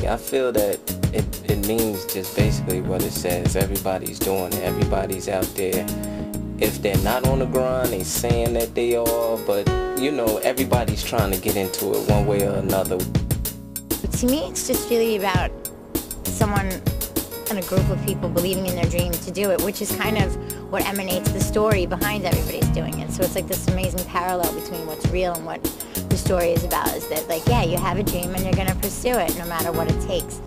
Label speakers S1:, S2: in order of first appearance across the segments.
S1: I feel that it means just basically what it says. Everybody's doing it. Everybody's out there. If they're not on the grind, they saying that they are, but you know, everybody's trying to get into it one way or another.
S2: To me, it's just really about someone and a group of people believing in their dream to do it, which is kind of what emanates the story behind everybody's doing it. So it's like this amazing parallel between what's real and what the story is about, is that, like, yeah, you have a dream and you're going to pursue it no matter what it takes.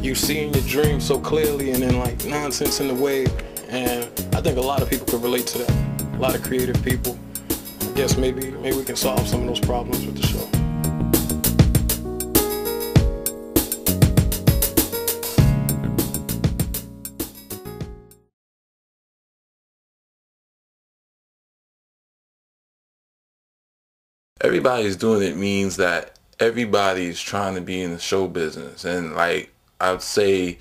S3: You seeing your dream so clearly and then like nonsense in the way, and I think a lot of people could relate to that. A lot of creative people. I guess maybe we can solve some of those problems with the show.
S4: Everybody's doing it means that everybody's trying to be in the show business, and like I would say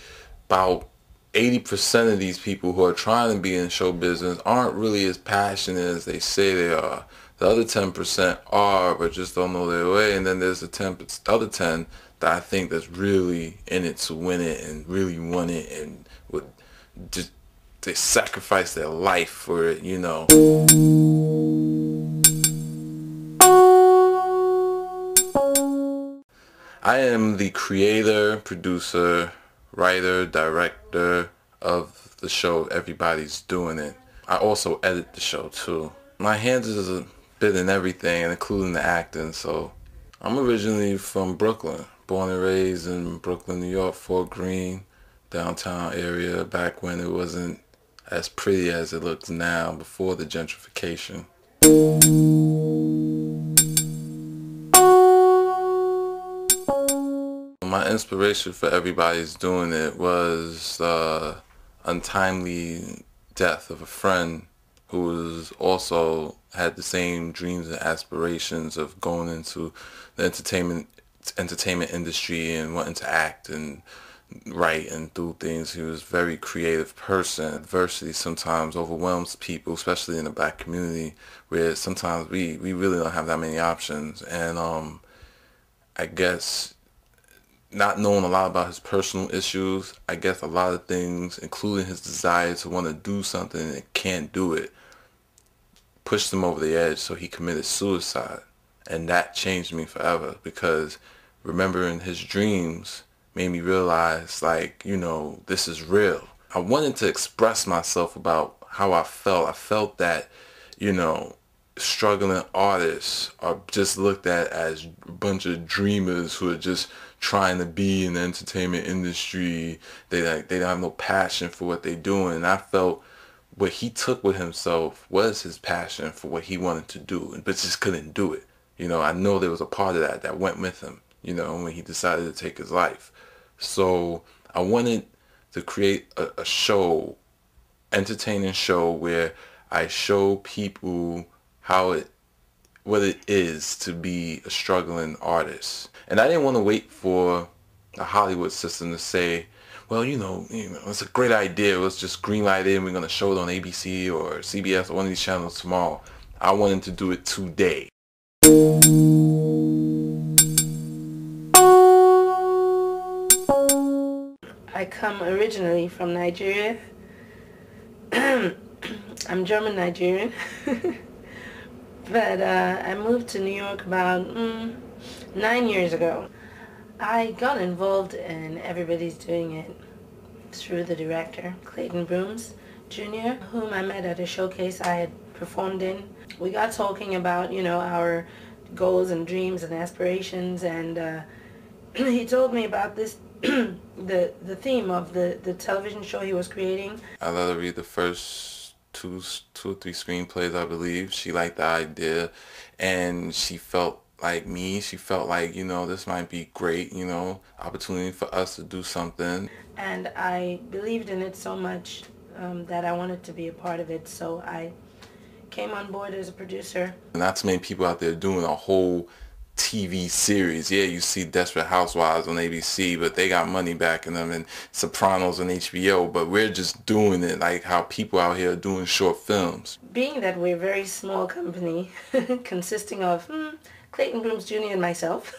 S4: about 80% of these people who are trying to be in show business aren't really as passionate as they say they are. The other 10% are, but just don't know their way, and then there's the other 10 that I think that's really in it to win it and really want it and would just, they sacrifice their life for it, you know. I am the creator, producer, writer, director of the show Everybody's Doing It. I also edit the show too. My hands is a bit in everything, including the acting. So I'm originally from Brooklyn, born and raised in Brooklyn, New York, Fort Greene, downtown area, back when it wasn't as pretty as it looks now, before the gentrification. My inspiration for Everybody's Doing It was the untimely death of a friend who was also had the same dreams and aspirations of going into the entertainment industry and wanting to act and write and do things. He was a very creative person. Adversity sometimes overwhelms people, especially in the black community, where sometimes we really don't have that many options. And I guess not knowing a lot about his personal issues, I guess a lot of things, including his desire to want to do something and can't do it, pushed him over the edge, so he committed suicide. And that changed me forever, because remembering his dreams made me realize, like, you know, this is real. I wanted to express myself about how I felt. I felt that, you know, struggling artists are just looked at as a bunch of dreamers who are just trying to be in the entertainment industry. They don't have no passion for what they're doing. And I felt what he took with himself was his passion for what he wanted to do, but just couldn't do it. You know, I know there was a part of that went with him, you know, when he decided to take his life. So I wanted to create a show, entertaining show, where I show people what it is to be a struggling artist. And I didn't want to wait for the Hollywood system to say, well, you know, it's a great idea, let's just greenlight it and we're going to show it on ABC or CBS or one of these channels tomorrow. I wanted to do it today.
S5: I come originally from Nigeria. I'm German Nigerian. But I moved to New York about 9 years ago. I got involved in Everybody's Doing It through the director, Clayton Broomes Jr., whom I met at a showcase I had performed in. We got talking about, you know, our goals and dreams and aspirations, and he told me about this, the theme of the television show he was creating.
S4: I let her read the first two or three screenplays, I believe. She liked the idea, and she felt like me. She felt like, you know, this might be great, you know, opportunity for us to do something.
S5: And I believed in it so much that I wanted to be a part of it, so I came on board as a producer.
S4: Not too many people out there doing a whole TV series. Yeah, you see Desperate Housewives on ABC, but they got money backing them, and Sopranos on HBO, but we're just doing it like how people out here are doing short films.
S5: Being that we're a very small company consisting of Clayton Broomes Jr. and myself,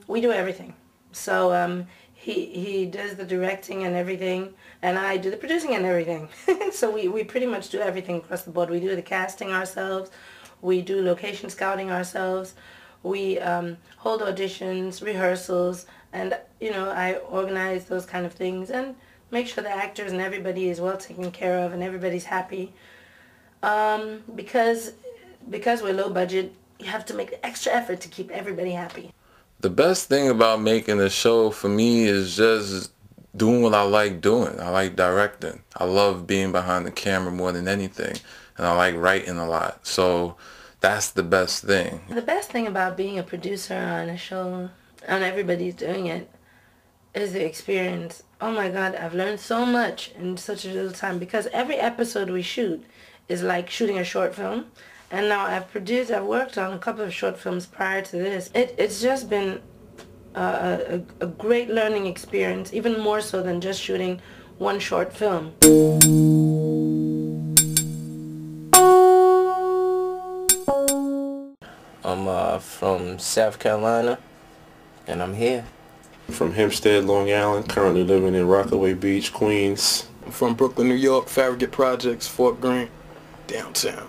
S5: We do everything. So he does the directing and everything, and I do the producing and everything. So we pretty much do everything across the board. We do the casting ourselves. We do location scouting ourselves. We hold auditions, rehearsals, and, you know, I organize those kind of things and make sure the actors and everybody is well taken care of and everybody's happy. Because we're low budget, you have to make the extra effort to keep everybody happy.
S4: The best thing about making a show for me is just doing what I like doing. I like directing. I love being behind the camera more than anything. And I like writing a lot. So that's the best thing.
S5: The best thing about being a producer on a show, and everybody's doing it, is the experience. Oh my God, I've learned so much in such a little time, because every episode we shoot is like shooting a short film. And now I've worked on a couple of short films prior to this. It's just been a great learning experience, even more so than just shooting one short film.
S1: I'm from South Carolina, and I'm here.
S6: From Hempstead, Long Island, currently living in Rockaway Beach, Queens.
S3: I'm from Brooklyn, New York, Farragut Projects, Fort Greene, downtown.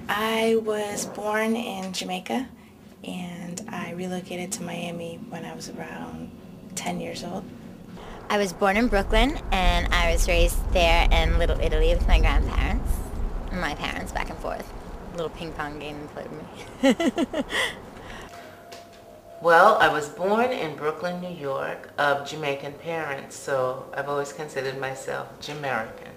S7: I was born in Jamaica, and I relocated to Miami when I was around 10 years old.
S2: I was born in Brooklyn, and I was raised there in Little Italy with my grandparents and my parents, back and forth. A little ping pong game they played with me.
S8: Well, I was born in Brooklyn, New York, of Jamaican parents, so I've always considered myself Jamaican.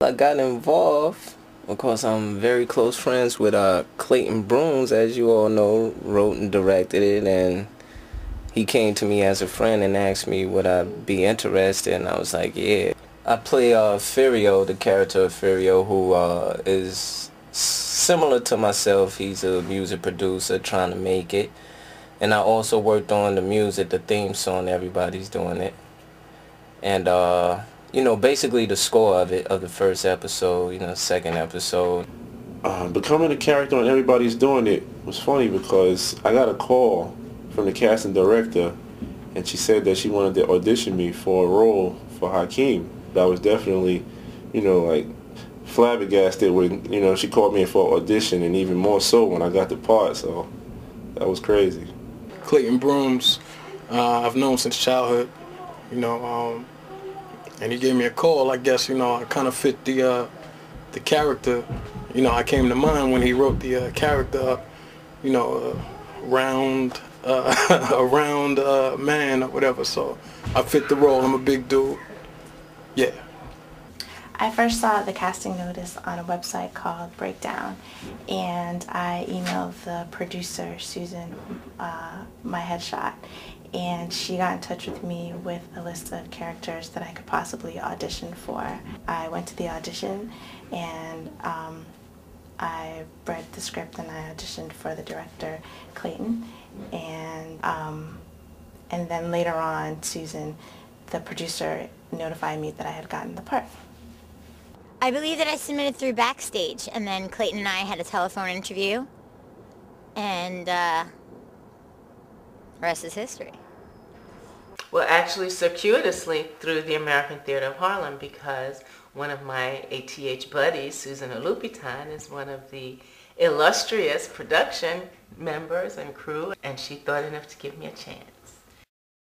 S1: I got involved because I'm very close friends with Clayton Broomes, as you all know, wrote and directed it, and he came to me as a friend and asked me would I be interested, and I was like, yeah. I play Firio, the character of Firio, who is similar to myself. He's a music producer trying to make it, and I also worked on the music, the theme song. Everybody's doing it, and you know, basically the score of it, of the first episode, you know, second episode.
S6: Becoming a character on Everybody's Doing It was funny because I got a call from the casting director, and she said that she wanted to audition me for a role for Hakeem. I was definitely, you know, like flabbergasted when, you know, she called me in for an audition, and even more so when I got the part, so that was crazy.
S3: Clayton Broomes, I've known since childhood, you know, and he gave me a call. I guess, you know, I kind of fit the character. You know, I came to mind when he wrote the character, you know, a round man or whatever. So I fit the role. I'm a big dude. Yeah.
S7: I first saw the casting notice on a website called Breakdown, and I emailed the producer, Susan, my headshot, and she got in touch with me with a list of characters that I could possibly audition for. I went to the audition, and I read the script, and I auditioned for the director, Clayton, and then later on, Susan, the producer, notified me that I had gotten the part.
S2: I believe that I submitted through Backstage, and then Clayton and I had a telephone interview, and the rest is history.
S8: Well, actually, circuitously through the American Theater of Harlem, because one of my ATH buddies, Susan Alupitan, is one of the illustrious production members and crew, and she thought enough to give me a chance.